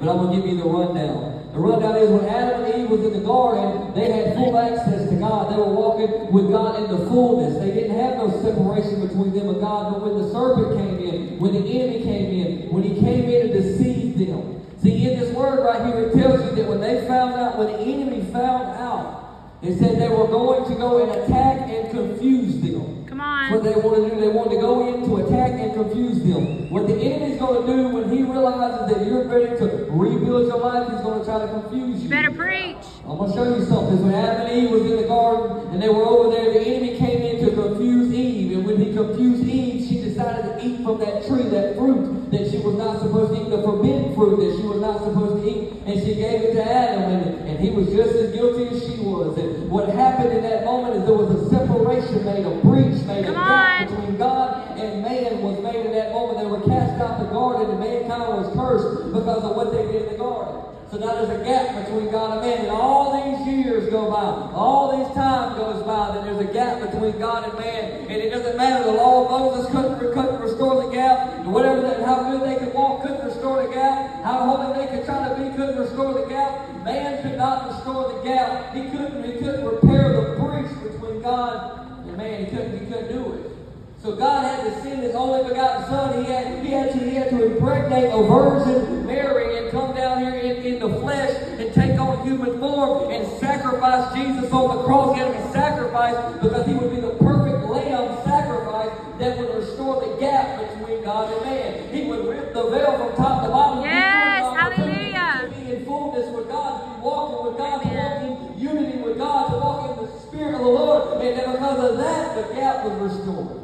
But I'm going to give you the rundown. The rundown is when Adam and Eve was in the garden, they had full access to God. They were walking with God in the fullness. They didn't have no separation between them and God. But when the serpent came in, when the enemy came in, when he came in and deceived them. See, in this word right here, it tells you that when they found out, when the enemy found out, it said they were going to go and attack and confuse them. Come on. What they wanted to do, they wanted to go in to attack and confuse them. What the enemy's going to do when he realizes that you're ready to rebuild your life, he's going to try to confuse you. Better preach. I'm going to show you something. When Adam and Eve was in the garden and they were over there, the enemy came in to confuse Eve. And when he confused Eve, she decided to eat from that tree, that fruit that she was not supposed to eat, the forbidden fruit that she was not supposed to eat. And she gave it to Adam, and he was just as guilty as she was. And what happened in that moment is there was a separation made, a breach made, a gap between God and man was made in that moment. They were cast out the garden, and mankind was cursed because of what they did in the garden. So now there's a gap between God and man. And all these years go by. All this time goes by. Then there's a gap between God and man. And it doesn't matter. The law of Moses couldn't restore the gap. And whatever how good they could walk couldn't restore the gap. How holy they could try to be couldn't restore the gap. Man could not restore the gap. He couldn't repair the breach between God and man. He couldn't do it. So God had to send His only begotten Son. He had to impregnate a virgin Mary and come down here in the flesh and take on human form and sacrifice Jesus on the cross. He had to be sacrificed because He would be the perfect lamb sacrifice that would restore the gap between God and man. He would rip the veil from top to bottom. Yes, hallelujah. To be in fullness with God, to be walking with God, to walk in unity with God, to walk in the Spirit of the Lord. And then because of that, the gap was restored.